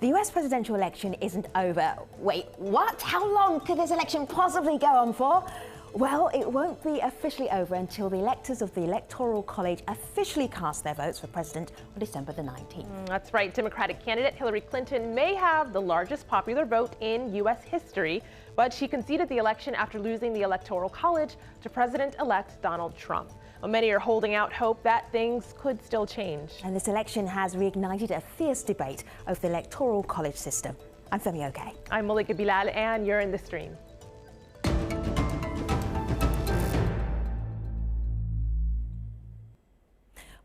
The US presidential election isn't over. Wait, what? How long could this election possibly go on for? Well, it won't be officially over until the electors of the Electoral College officially cast their votes for president on December the 19th. That's right. Democratic candidate Hillary Clinton may have the largest popular vote in U.S. history, but she conceded the election after losing the Electoral College to President-elect Donald Trump. Well, many are holding out hope that things could still change. And this election has reignited a fierce debate over the Electoral College system. I'm Femi Oke. I'm Malika Bilal, and you're in the stream.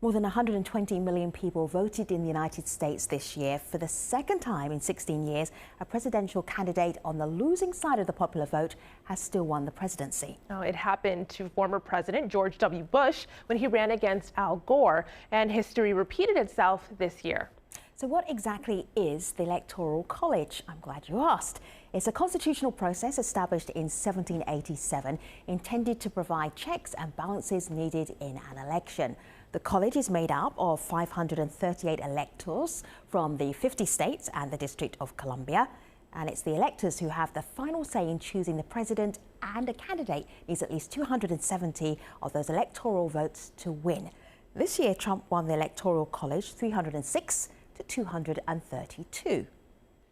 More than 120 million people voted in the United States this year. For the second time in 16 years, a presidential candidate on the losing side of the popular vote has still won the presidency. Oh, it happened to former President George W. Bush when he ran against Al Gore, and history repeated itself this year. So what exactly is the Electoral College? I'm glad you asked. It's a constitutional process established in 1787 intended to provide checks and balances needed in an election. The college is made up of 538 electors from the 50 states and the District of Columbia. And it's the electors who have the final say in choosing the president, and a candidate needs at least 270 of those electoral votes to win. This year, Trump won the Electoral College 306 to 232.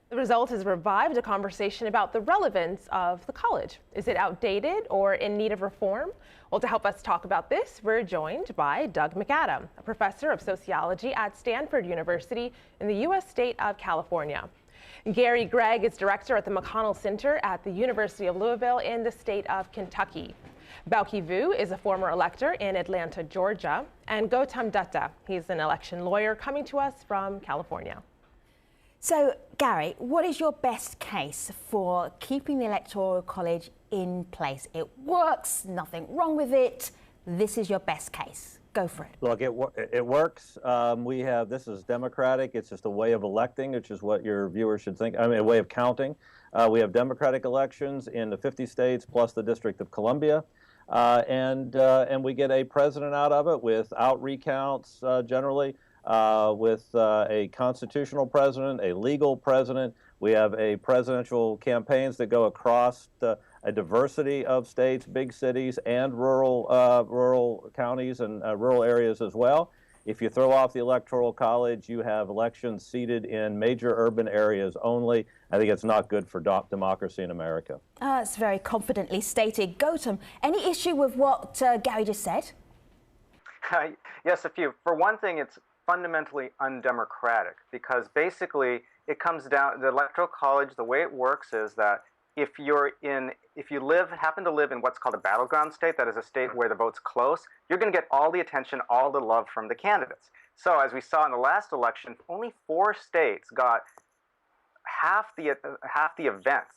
The result has revived a conversation about the relevance of the college. Is it outdated or in need of reform? Well, to help us talk about this, we're joined by Doug McAdam, a professor of sociology at Stanford University in the U.S. state of California. Gary Gregg is director at the McConnell Center at the University of Louisville in the state of Kentucky. Bauki Vu is a former elector in Atlanta, Georgia. And Gautam Dutta, he's an election lawyer coming to us from California. So, Gary, what is your best case for keeping the Electoral College in place? It works, nothing wrong with it. This is your best case. Go for it. Look, it works. This is democratic. It's just a way of electing, which is what your viewers should think. I mean, a way of counting. We have democratic elections in the 50 states plus the District of Columbia. And we get a president out of it without recounts generally. With a constitutional president, a legal president. We have a presidential campaigns that go across a diversity of states, big cities, and rural counties and rural areas as well. If you throw off the Electoral College, you have elections seated in major urban areas only. I think it's not good for democracy in America. It's very confidently stated. Gautam, any issue with what Gary just said? Yes, a few. For one thing, it's fundamentally undemocratic, because basically it comes down, the Electoral College, the way it works is that if you happen to live in what's called a battleground state, that is a state where the vote's close, you're going to get all the attention, all the love from the candidates. So as we saw in the last election, only 4 states got half the events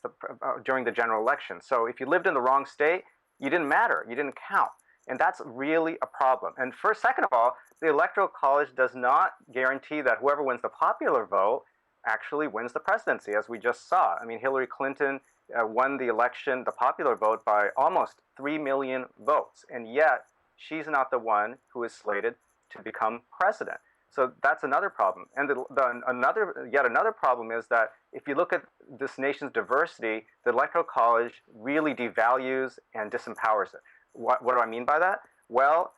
during the general election. So if you lived in the wrong state, you didn't matter, you didn't count. And that's really a problem. And second of all, the Electoral College does not guarantee that whoever wins the popular vote actually wins the presidency, as we just saw. I mean, Hillary Clinton won the election, the popular vote, by almost 3 million votes. And yet, she's not the one who is slated to become president. So that's another problem. And yet another problem is that if you look at this nation's diversity, the Electoral College really devalues and disempowers it. What do I mean by that? Well,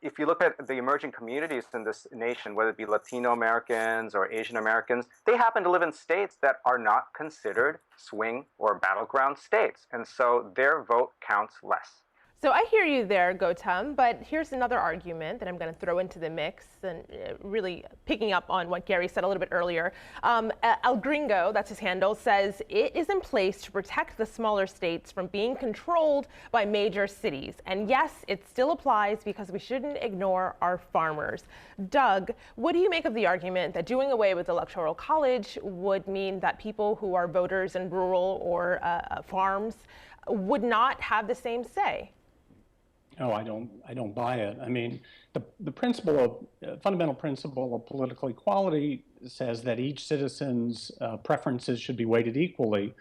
if you look at the emerging communities in this nation, whether it be Latino Americans or Asian Americans, they happen to live in states that are not considered swing or battleground states. And so their vote counts less. So I hear you there, Gautam, but here's another argument that I'm going to throw into the mix, and really picking up on what Gary said a little bit earlier. El Gringo, that's his handle, says it is in place to protect the smaller states from being controlled by major cities. And yes, it still applies because we shouldn't ignore our farmers. Doug, what do you make of the argument that doing away with the Electoral College would mean that people who are voters in rural or farms would not have the same say? No, I don't buy it. I mean, the fundamental principle of political equality says that each citizen's preferences should be weighted equally,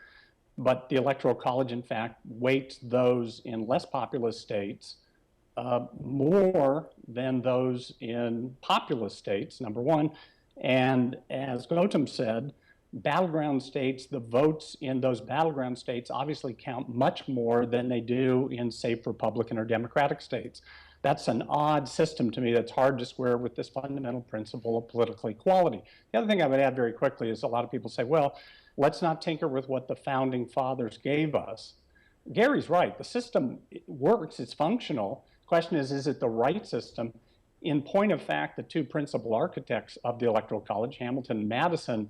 but the Electoral College, in fact, weights those in less populous states more than those in populous states, number one. And as Gautam said, battleground states, the votes in those battleground states obviously count much more than they do in, say, Republican or Democratic states. That's an odd system to me that's hard to square with this fundamental principle of political equality. The other thing I would add very quickly is a lot of people say, well, let's not tinker with what the founding fathers gave us. Gary's right. The system works. It's functional. Question is it the right system? In point of fact, the two principal architects of the Electoral College, Hamilton and Madison,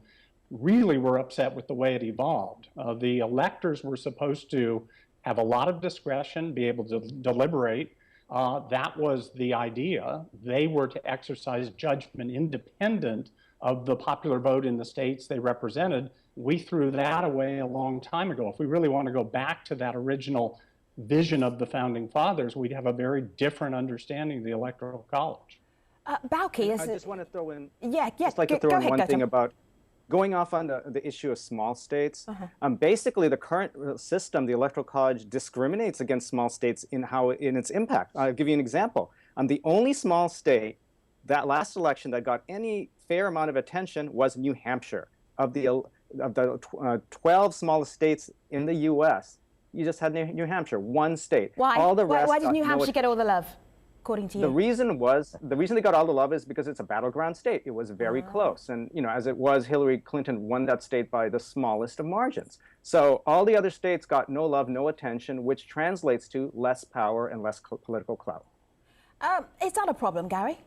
really were upset with the way it evolved. The electors were supposed to have a lot of discretion, be able to deliberate. That was the idea. They were to exercise judgment independent of the popular vote in the states they represented. We threw that away a long time ago. If we really want to go back to that original vision of the founding fathers, we'd have a very different understanding of the Electoral College. Bauke, I just want to throw in, just like to throw in one thing about going off on the issue of small states. Basically, the current system, the Electoral College, discriminates against small states in its impact. I'll give you an example. The only small state that last election that got any fair amount of attention was New Hampshire. Of the 12 smallest states in the U.S., you just had New Hampshire, one state. Why? All the rest Why did New Hampshire get all the love, according to you? The reason they got all the love is because it's a battleground state. It was very close. And, as it was, Hillary Clinton won that state by the smallest of margins. So all the other states got no love, no attention, which translates to less power and less political clout. Is that a problem, Gary?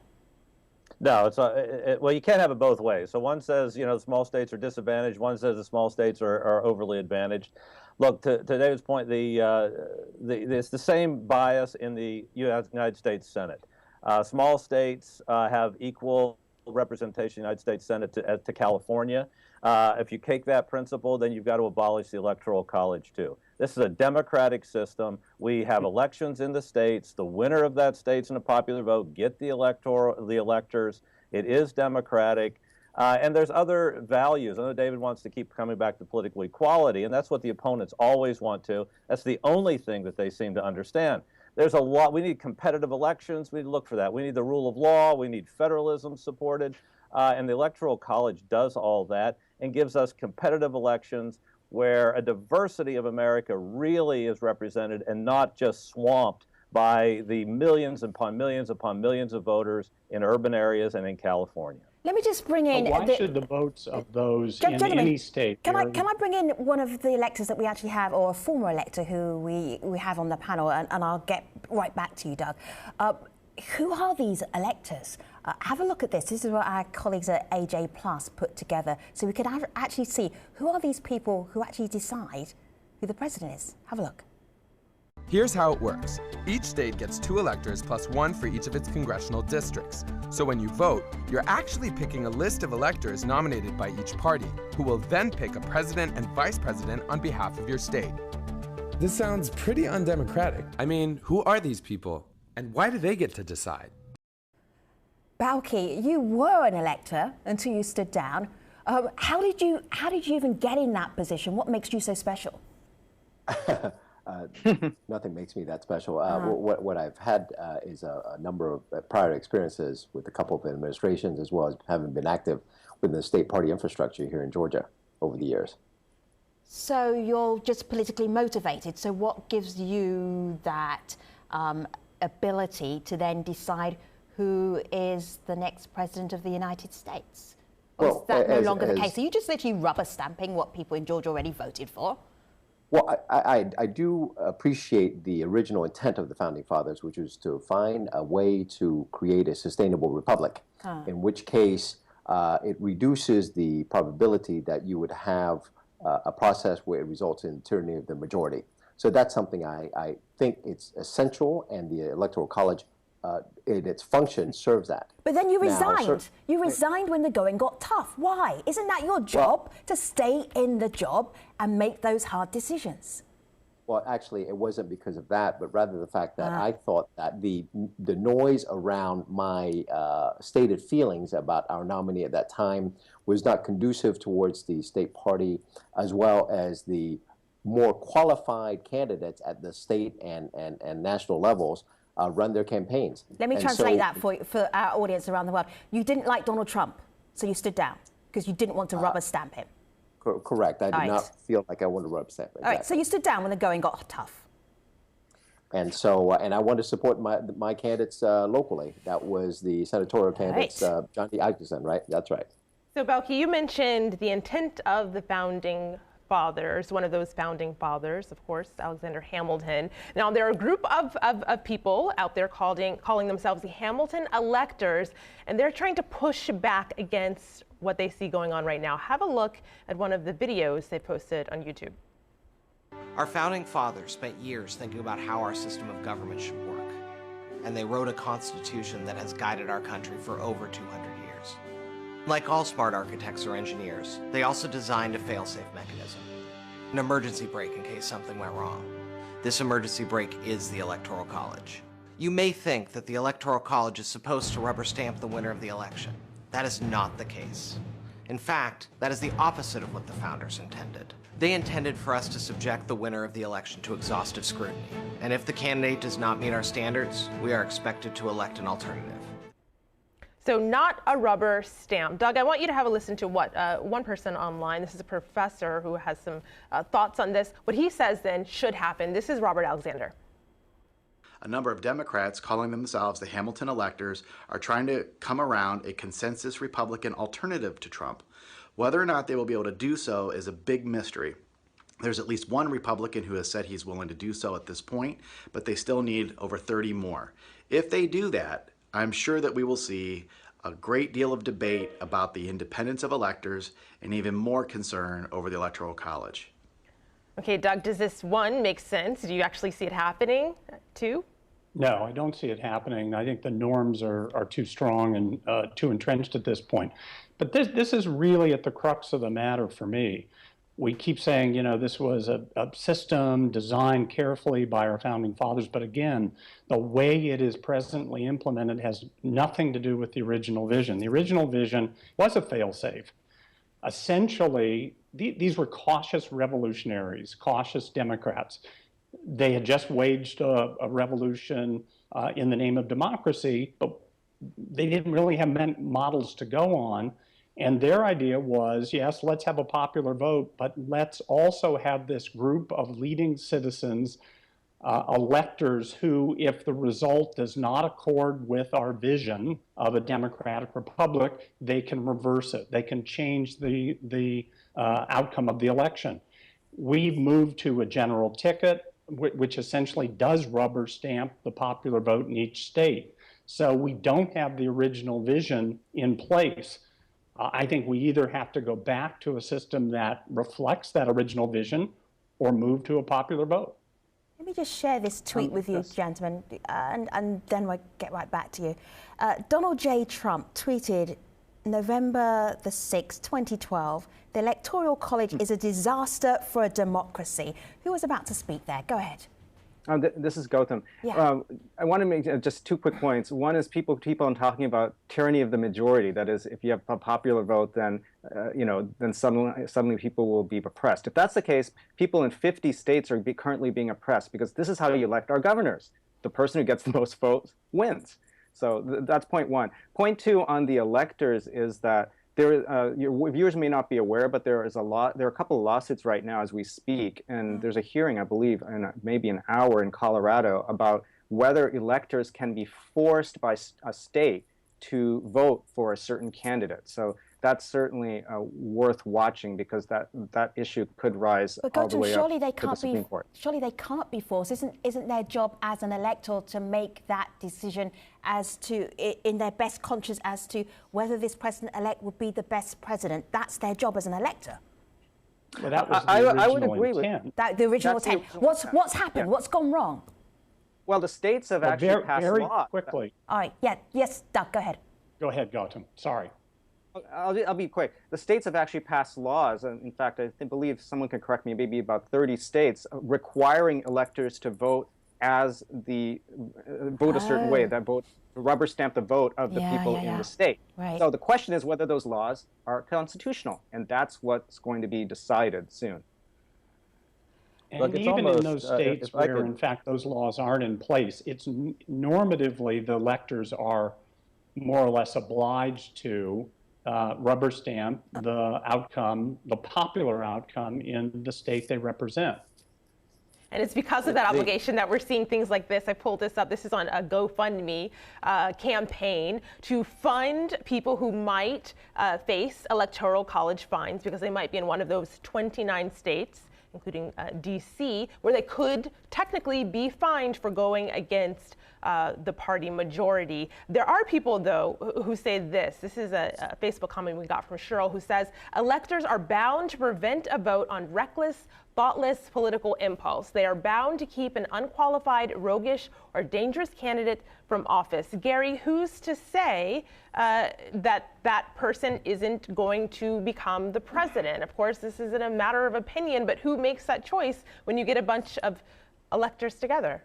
No, well, you can't have it both ways. So one says, the small states are disadvantaged. One says the small states are overly advantaged. Look, to David's point, it's the same bias in the United States Senate. Small states have equal representation in the United States Senate to California. If you take that principle, then you've got to abolish the Electoral College too. This is a democratic system. We have elections in the states. The winner of that state's in a popular vote get the electors. It is democratic. And there's other values. I know David wants to keep coming back to political equality, and that's what the opponents always want to. That's the only thing that they seem to understand. There's a lot. We need competitive elections. We need to look for that. We need the rule of law. We need federalism supported. And the Electoral College does all that and gives us competitive elections where a diversity of America really is represented and not just swamped by the millions upon millions upon millions of voters in urban areas and in California. Let me just bring in. Why should the votes of those in any state? Can I bring in one of the electors that we actually have, or a former elector who we have on the panel, and I'll get right back to you, Doug. Who are these electors? Have a look at this. This is what our colleagues at AJ Plus put together, so we could actually see who are these people who actually decide who the president is. Have a look. Here's how it works. Each state gets 2 electors plus 1 for each of its congressional districts. So when you vote, you're actually picking a list of electors nominated by each party, who will then pick a president and vice president on behalf of your state. This sounds pretty undemocratic. I mean, who are these people? And why do they get to decide? Bauke, you were an elector until you stood down. How did you even get in that position? What makes you so special? Nothing makes me that special. What I've had is a number of prior experiences with a couple of administrations, as well as having been active within the state party infrastructure here in Georgia over the years. So you're just politically motivated. So what gives you that ability to then decide who is the next president of the United States? Or is that no longer the case? Are you just literally rubber stamping what people in Georgia already voted for? Well, I do appreciate the original intent of the Founding Fathers, which was to find a way to create a sustainable republic, in which case it reduces the probability that you would have a process where it results in tyranny of the majority. So that's something I think it's essential, and the Electoral College, in its function, serves that. But then you resigned. You resigned when the going got tough. Why? Isn't that your job, to stay in the job and make those hard decisions? Well, actually, it wasn't because of that, but rather the fact that I thought that the noise around my stated feelings about our nominee at that time was not conducive towards the state party, as well as the more qualified candidates at the state and national levels run their campaigns. Let me translate that for our audience around the world. You didn't like Donald Trump, so you stood down because you didn't want to rubber stamp him. Correct. I did Right. not feel like I wanted to rub stamp. All right, so you stood down when the going got tough. And so, and I wanted to support my candidates locally. That was the senatorial candidates, John D. Isaacson, right? That's right. So, Belki, you mentioned the intent of the founding fathers, one of those founding fathers, of course, Alexander Hamilton. Now, there are a group of people out there calling themselves the Hamilton electors, and they're trying to push back against what they see going on right now. Have a look at one of the videos they posted on YouTube. Our founding fathers spent years thinking about how our system of government should work, and they wrote a constitution that has guided our country for over 200 years. Like all smart architects or engineers, they also designed a fail-safe mechanism, an emergency brake in case something went wrong. This emergency brake is the Electoral College. You may think that the Electoral College is supposed to rubber stamp the winner of the election. That is not the case. In fact, that is the opposite of what the founders intended. They intended for us to subject the winner of the election to exhaustive scrutiny, and if the candidate does not meet our standards, we are expected to elect an alternative. So not a rubber stamp. Doug, I want you to have a listen to what one person online, this is a professor who has some thoughts on this, what he says then should happen. This is Robert Alexander. A number of Democrats calling themselves the Hamilton electors are trying to come around a consensus Republican alternative to Trump. Whether or not they will be able to do so is a big mystery. There's at least one Republican who has said he's willing to do so at this point, but they still need over 30 more. If they do that, I'm sure that we will see a great deal of debate about the independence of electors and even more concern over the Electoral College. Okay, Doug, does this one make sense? Do you actually see it happening too? No, I don't see it happening. I think the norms are too strong and too entrenched at this point. But this is really at the crux of the matter for me. We keep saying, you know, this was a system designed carefully by our founding fathers. But again, the way it is presently implemented has nothing to do with the original vision. The original vision was a fail-safe. Essentially, these were cautious revolutionaries, cautious Democrats. They had just waged a revolution in the name of democracy, but they didn't really have models to go on. And their idea was, yes, let's have a popular vote, but let's also have this group of leading citizens, electors who, if the result does not accord with our vision of a democratic republic, they can reverse it. They can change the outcome of the election. We've moved to a general ticket, which essentially does rubber stamp the popular vote in each state. So we don't have the original vision in place. I think we either have to go back to a system that reflects that original vision or move to a popular vote. Let me just share this tweet with you, gentlemen, and then we'll get right back to you. Donald J. Trump tweeted November the 6th, 2012, the Electoral College is a disaster for a democracy. Who was about to speak there? Go ahead. This is Gautam. Yeah. I want to make just 2 quick points. One is people talking about tyranny of the majority. That is, if you have a popular vote, then then suddenly people will be oppressed. If that's the case, people in 50 states are currently being oppressed because this is how you elect our governors. The person who gets the most votes wins. So that's point 1. Point 2 on the electors is that your viewers may not be aware, but there are a couple of lawsuits right now as we speak, and there's a hearing, I believe, in maybe an hour in Colorado about whether electors can be forced by a state to vote for a certain candidate. So that's certainly worth watching because that issue could rise all the way up to the Supreme Court. Surely they can't be forced. Isn't their job as an elector to make that decision as to, in their best conscience, as to whether this president-elect would be the best president? That's their job as an elector. Well, that was the original I would agree intent. with that. The original intent. What's happened? Yeah. What's gone wrong? Well, the states have actually passed very laws. quickly. All right. Yeah. Yes, Doug. Go ahead. Go ahead, Gautam. Sorry. I'll be quick. The states have actually passed laws, and in fact, I believe someone can correct me, maybe about 30 states requiring electors to vote as vote a certain way, that vote rubber stamp the vote of the people in the state. Right. So the question is whether those laws are constitutional, and that's what's going to be decided soon. And Look, even almost, in those states where, in fact, those laws aren't in place, it's normatively the electors are more or less obliged to rubber stamp the outcome, the popular outcome in the state they represent. And it's because of that obligation that we're seeing things like this. I pulled this up. This is on a GoFundMe campaign to fund people who might face electoral college fines because they might be in one of those 29 states, including DC, where they could technically be fined for going against the party majority. There are people, though, who say this. This is a Facebook comment we got from Cheryl, who says, electors are bound to prevent a vote on reckless, thoughtless political impulse. They are bound to keep an unqualified, roguish, or dangerous candidate from office. Gary, who's to say that that person isn't going to become the president? Of course, this isn't a matter of opinion, but who makes that choice when you get a bunch of electors together?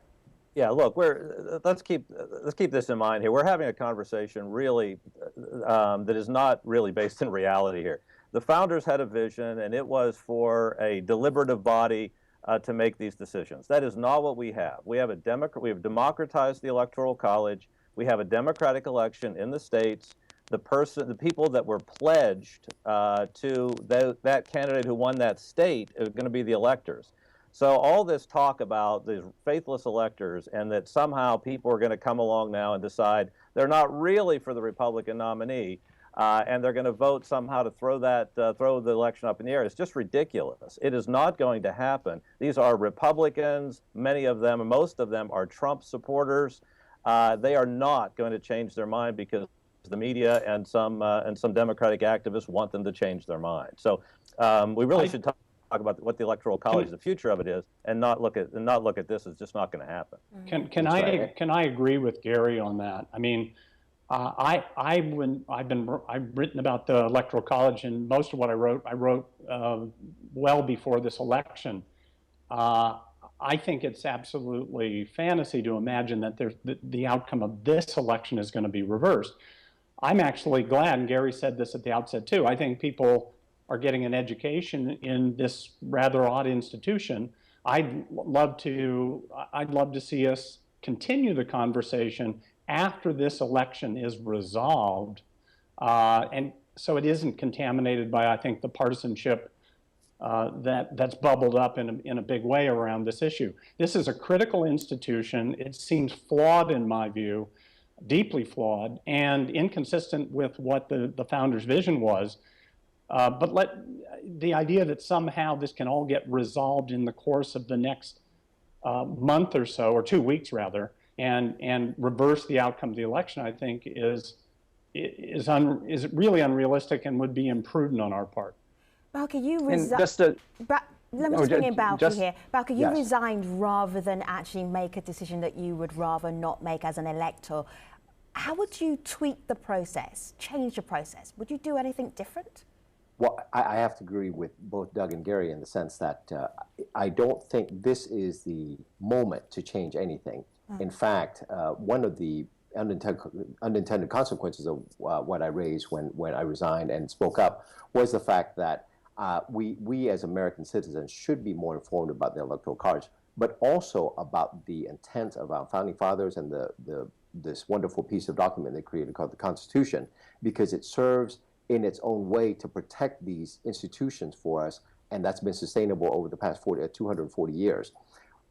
Yeah, look, let's keep this in mind here. We're having a conversation really that is not really based in reality here. The founders had a vision, and it was for a deliberative body to make these decisions. That is not what we have. We have we have democratized the Electoral College. We have a democratic election in the states. The people that were pledged to that candidate who won that state are going to be the electors. So all this talk about these faithless electors and that somehow people are going to come along now and decide they're not really for the Republican nominee and they're going to vote somehow to throw the election up in the air. It's just ridiculous. It is not going to happen. These are Republicans. Many of them, most of them, are Trump supporters. They are not going to change their mind because the media and some Democratic activists want them to change their mind. So we really should talk about what the Electoral College, the future of it is, and not look at this as just not going to happen. Can I agree with Gary on that? I mean, I've written about the Electoral College, and most of what I wrote well before this election. I think it's absolutely fantasy to imagine that the outcome of this election is going to be reversed. I'm actually glad, and Gary said this at the outset too, I think people are getting an education in this rather odd institution. I'd love to see us continue the conversation after this election is resolved, and so it isn't contaminated by, I think, the partisanship that's bubbled up in a big way around this issue. This is a critical institution. It seems flawed in my view, deeply flawed, and inconsistent with what the founders' vision was. But the idea that somehow this can all get resolved in the course of the next month or so, or 2 weeks rather, and reverse the outcome of the election, I think is really unrealistic and would be imprudent on our part. Bowker, you resigned. Let me just bring in Bowker here. Bowker, you resigned rather than actually make a decision that you would rather not make as an elector. How would you tweak the process, change the process? Would you do anything different? Well, I have to agree with both Doug and Gary in the sense that I don't think this is the moment to change anything. In fact, one of the unintended consequences of what I raised when I resigned and spoke up was the fact that we as American citizens should be more informed about the Electoral College, but also about the intent of our founding fathers and this wonderful piece of document they created called the Constitution, because it serves in its own way to protect these institutions for us, and that's been sustainable over the past 240 years.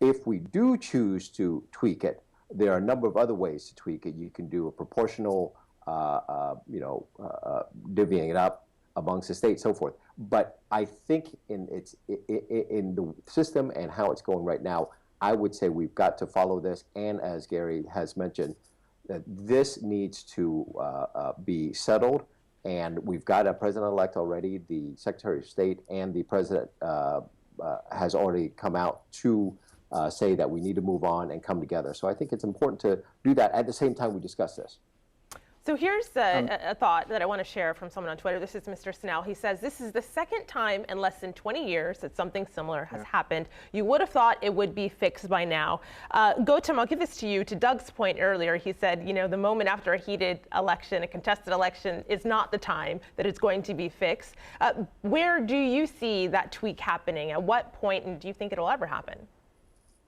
If we do choose to tweak it, there are a number of other ways to tweak it. You can do a proportional, divvying it up amongst the states, so forth. But I think in the system and how it's going right now, I would say we've got to follow this. And as Gary has mentioned, that this needs to be settled. And we've got a president-elect already. The Secretary of State and the president has already come out to say that we need to move on and come together. So I think it's important to do that at the same time we discuss this. So here's a thought that I want to share from someone on Twitter. This is Mr. Snell. He says, this is the second time in less than 20 years that something similar has happened. You would have thought it would be fixed by now. Gautam, I'll give this to you. To Doug's point earlier, he said, you know, the moment after a heated election, a contested election, is not the time that it's going to be fixed. Where do you see that tweak happening? At what point, and do you think it'll ever happen?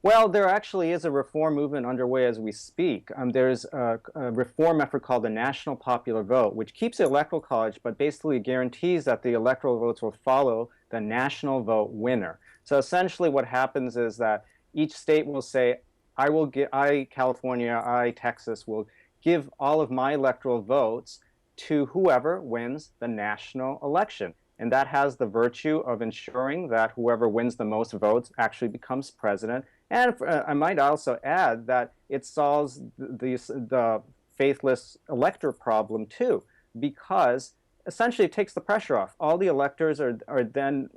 Well, there actually is a reform movement underway as we speak. There's a reform effort called the National Popular Vote, which keeps the Electoral College, but basically guarantees that the electoral votes will follow the national vote winner. So essentially what happens is that each state will say, California, Texas, will give all of my electoral votes to whoever wins the national election. And that has the virtue of ensuring that whoever wins the most votes actually becomes president. And I might also add that it solves the faithless elector problem too, because essentially it takes the pressure off. All the electors are then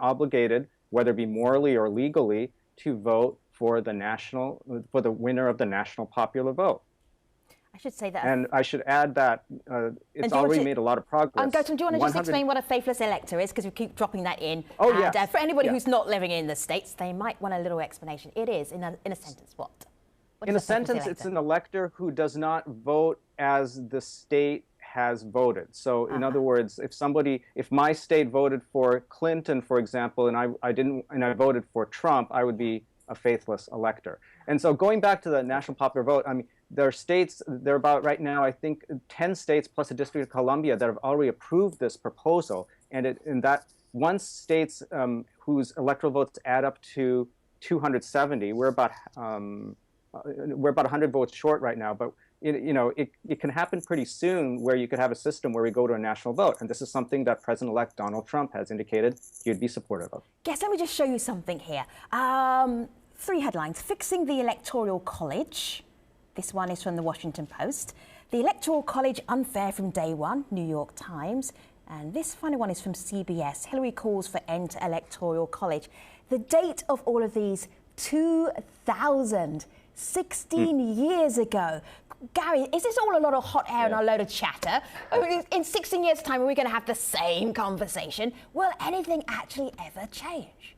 obligated, whether it be morally or legally, to vote for the winner of the national popular vote. I should say that. And I should add that it's already made a lot of progress. Gautam, do you want to just explain what a faithless elector is? Because we keep dropping that in. Oh, and, yes. For anybody who's not living in the States, they might want a little explanation. It is, in a sentence, what? In a sentence, it's an elector who does not vote as the state has voted. So, in other words, if my state voted for Clinton, for example, and I voted for Trump, I would be a faithless elector. And so, going back to the national popular vote, I mean, there are about right now, I think, 10 states plus the District of Columbia that have already approved this proposal. And that once states whose electoral votes add up to 270, we're about 100 votes short right now. But it can happen pretty soon where you could have a system where we go to a national vote. And this is something that President-elect Donald Trump has indicated he'd be supportive of. Yes, let me just show you something here. 3 headlines. Fixing the Electoral College. This one is from the Washington Post. The Electoral College unfair from day one, New York Times. And this final one is from CBS. Hillary calls for end to Electoral College. The date of all of these, 2000, 16 years ago. Gary, is this all a lot of hot air and a load of chatter? In 16 years' time, are we going to have the same conversation? Will anything actually ever change?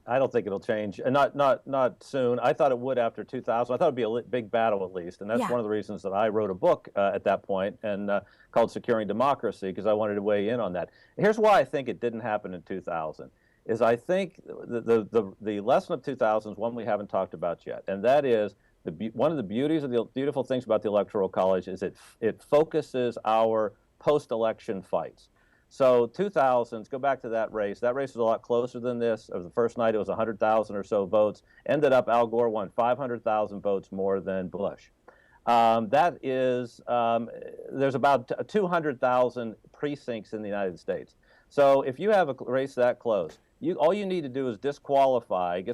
I don't think it'll change, and not soon. I thought it would after 2000. I thought it'd be a big battle at least, and that's one of the reasons that I wrote a book at that point and called Securing Democracy, because I wanted to weigh in on that. Here's why I think it didn't happen in 2000. Is I think the lesson of 2000 is one we haven't talked about yet, and that is one of the beautiful things about the Electoral College is it focuses our post-election fights. So 2000s, go back to that race. That race was a lot closer than this. The first night it was 100,000 or so votes. Ended up Al Gore won 500,000 votes more than Bush. There's about 200,000 precincts in the United States. So if you have a race that close, all you need to do is get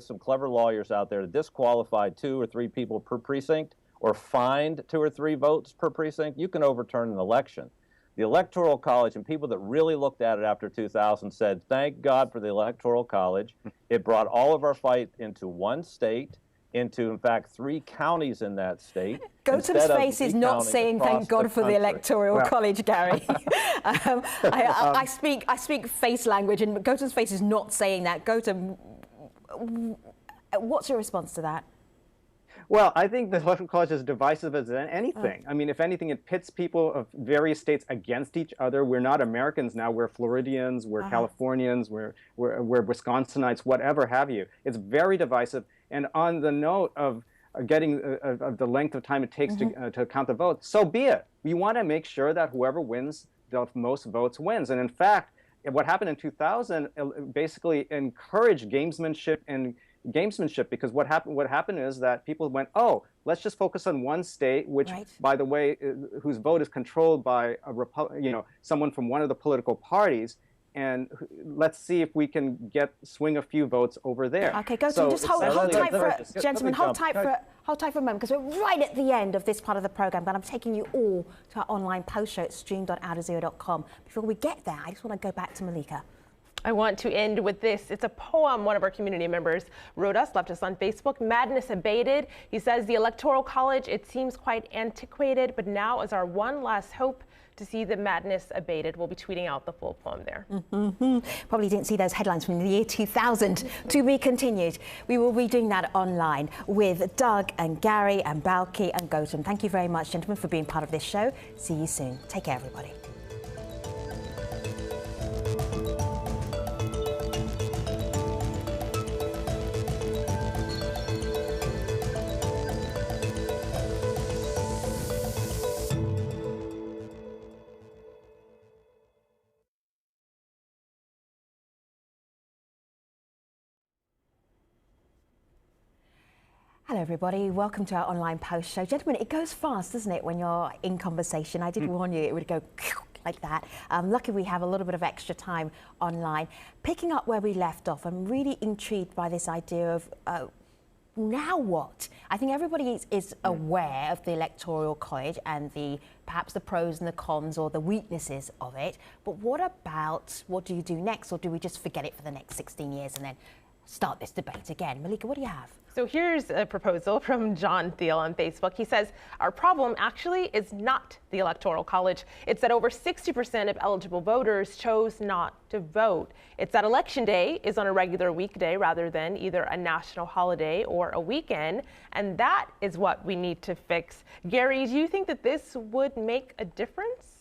some clever lawyers out there to disqualify 2 or 3 people per precinct or find 2 or 3 votes per precinct. You can overturn an election. The Electoral College and people that really looked at it after 2000 said, thank God for the Electoral College. It brought all of our fight into one state, into, in fact, 3 counties in that state. Gautam's face is not saying thank God for the Electoral College, Gary. I speak face language, and Gautam's face is not saying that. Gautam, what's your response to that? Well, I think the Electoral College is divisive as anything. I mean, if anything, it pits people of various states against each other. We're not Americans now. We're Floridians, we're Californians, we're Wisconsinites, whatever have you. It's very divisive. And on the note of getting the length of time it takes to count the votes, so be it. We want to make sure that whoever wins the most votes wins. And in fact, what happened in 2000 basically encouraged gamesmanship, because what happened is that people went, oh, let's just focus on one state, which, by the way, whose vote is controlled by someone from one of the political parties, and let's see if we can swing a few votes over there. Okay, Gautam, just hold tight for a moment, because we're right at the end of this part of the program, but I'm taking you all to our online post show at stream.aljazeera.com. Before we get there, I just want to go back to Malika. I want to end with this. It's a poem one of our community members wrote us, left us on Facebook. Madness abated. He says, the Electoral College, it seems quite antiquated, but now is our one last hope to see the madness abated. We'll be tweeting out the full poem there. Probably didn't see those headlines from the year 2000. To be continued. We will be doing that online with Doug and Gary and Balki and Gautam. Thank you very much, gentlemen, for being part of this show. See you soon. Take care, everybody. Hello everybody, welcome to our online post show. Gentlemen, it goes fast, doesn't it, when you're in conversation? I did warn you it would go like that. Lucky we have a little bit of extra time online. Picking up where we left off, I'm really intrigued by this idea of now what? I think everybody is aware of the Electoral College and perhaps the pros and the cons or the weaknesses of it. But what do you do next? Or do we just forget it for the next 16 years and then start this debate again? Malika, what do you have? So here's a proposal from John Thiel on Facebook. He says, our problem actually is not the Electoral College. It's that over 60% of eligible voters chose not to vote. It's that election day is on a regular weekday rather than either a national holiday or a weekend. And that is what we need to fix. Gary, do you think that this would make a difference?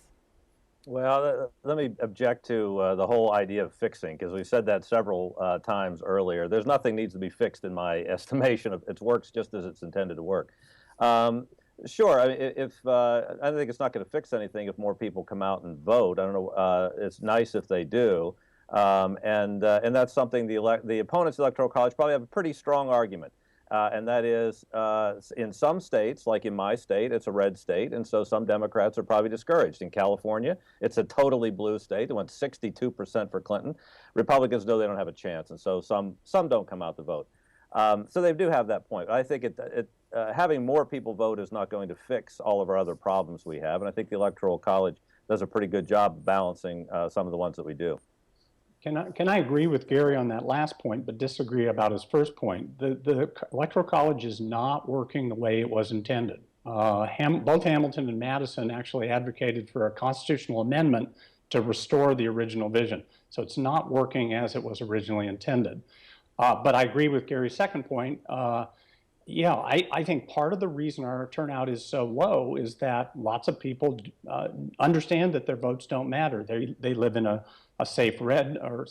Well, let me object to the whole idea of fixing, because we said that several times earlier. There's nothing needs to be fixed in my estimation. It works just as it's intended to work. Sure, I mean, I think it's not going to fix anything if more people come out and vote. I don't know. It's nice if they do, and that's something the opponents of the Electoral College probably have a pretty strong argument. And that is, in some states, like in my state, it's a red state, and so some Democrats are probably discouraged. In California, it's a totally blue state. It went 62% for Clinton. Republicans know they don't have a chance, and so some don't come out to vote. So they do have that point. But I think having more people vote is not going to fix all of our other problems we have, and I think the Electoral College does a pretty good job balancing some of the ones that we do. Can I agree with Gary on that last point, but disagree about his first point? The Electoral College is not working the way it was intended. Both Hamilton and Madison actually advocated for a constitutional amendment to restore the original vision. So it's not working as it was originally intended. But I agree with Gary's second point. Yeah, I think part of the reason our turnout is so low is that lots of people understand that their votes don't matter. They live in a safe red or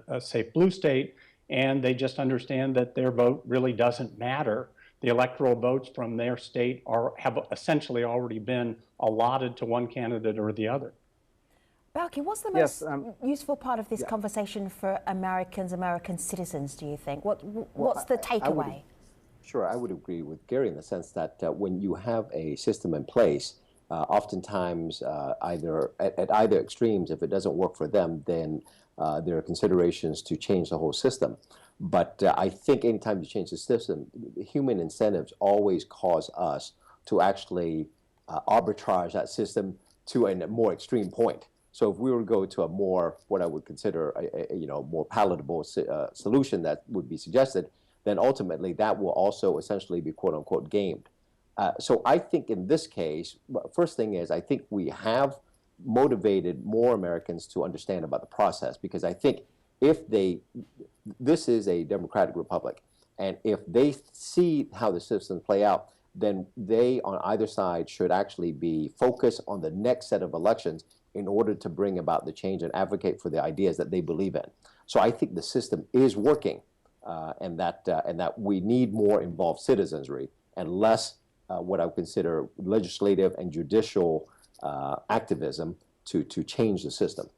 a safe blue state, and they just understand that their vote really doesn't matter. The electoral votes from their state have essentially already been allotted to one candidate or the other. Balki, what's the most useful part of this conversation for American citizens, do you think? What's the takeaway? Sure, I would agree with Gary in the sense that when you have a system in place, oftentimes at either extremes, if it doesn't work for them, then there are considerations to change the whole system. But I think anytime you change the system, human incentives always cause us to actually arbitrage that system to a more extreme point. So if we were to go to a more, what I would consider a more palatable solution that would be suggested, then ultimately that will also essentially be quote unquote gamed. So I think in this case, first thing is I think we have motivated more Americans to understand about the process, because I think this is a democratic republic, and if they see how the systems play out, then they on either side should actually be focused on the next set of elections in order to bring about the change and advocate for the ideas that they believe in. So I think the system is working. And that we need more involved citizenry and less what I would consider legislative and judicial activism to change the system.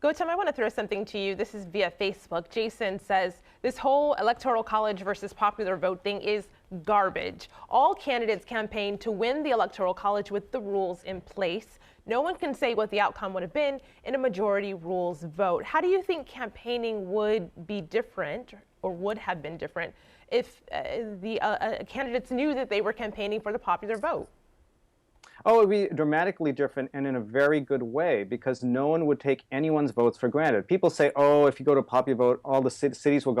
Gautam, I want to throw something to you. This is via Facebook. Jason says, this whole Electoral College versus popular vote thing is garbage. All candidates campaign to win the Electoral College with the rules in place. No one can say what the outcome would have been in a majority rules vote. How do you think campaigning would be different or would have been different if the candidates knew that they were campaigning for the popular vote? Oh, it would be dramatically different and in a very good way, because no one would take anyone's votes for granted. People say, oh, if you go to popular vote, all the cities will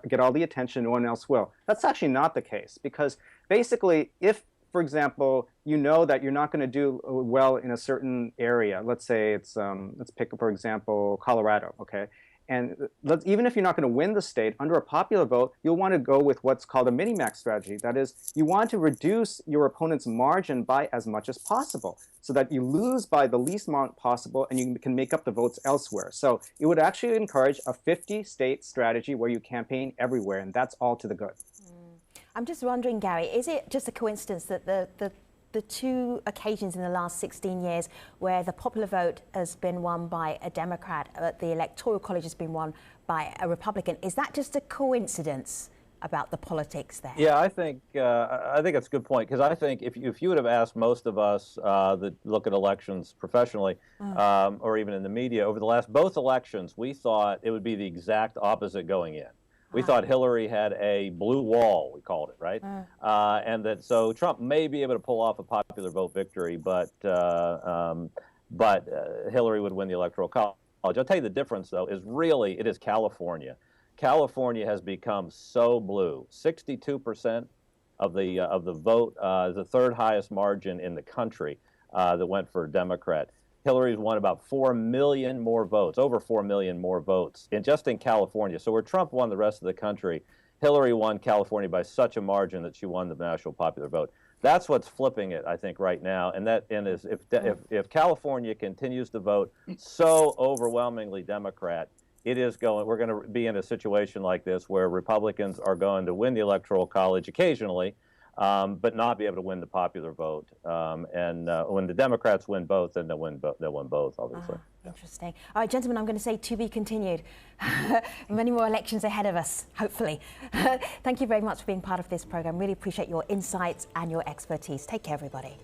get all the attention, no one else will. That's actually not the case, because basically if, for example, you know that you're not going to do well in a certain area, let's say it's, let's pick, for example, Colorado, okay? And even if you're not going to win the state, under a popular vote, you'll want to go with what's called a mini-max strategy. That is, you want to reduce your opponent's margin by as much as possible so that you lose by the least amount possible and you can make up the votes elsewhere. So it would actually encourage a 50-state strategy where you campaign everywhere, and that's all to the good. I'm just wondering, Gary, is it just a coincidence that the two occasions in the last 16 years where the popular vote has been won by a Democrat, the Electoral College has been won by a Republican, is that just a coincidence? about the politics there. Yeah, I think it's a good point, because I think if you would have asked most of us that look at elections professionally, or even in the media over the last both elections, we thought it would be the exact opposite going in. We thought Hillary had a blue wall, we called it, right? And that so Trump may be able to pull off a popular vote victory, but Hillary would win the Electoral College. I'll tell you the difference, though, is really it is California. California has become so blue. 62% of the vote, the third highest margin in the country that went for Democrat. Hillary's won about 4 million more votes, over 4 million more votes, just in California. So where Trump won the rest of the country, Hillary won California by such a margin that she won the national popular vote. That's what's flipping it, I think, right now. And if California continues to vote so overwhelmingly Democrat, we're going to be in a situation like this where Republicans are going to win the Electoral College occasionally, but not be able to win the popular vote. When the Democrats win both, then they'll win both, obviously. Interesting. All right, gentlemen, I'm going to say to be continued. Many more elections ahead of us, hopefully. Thank you very much for being part of this program. Really appreciate your insights and your expertise. Take care, everybody.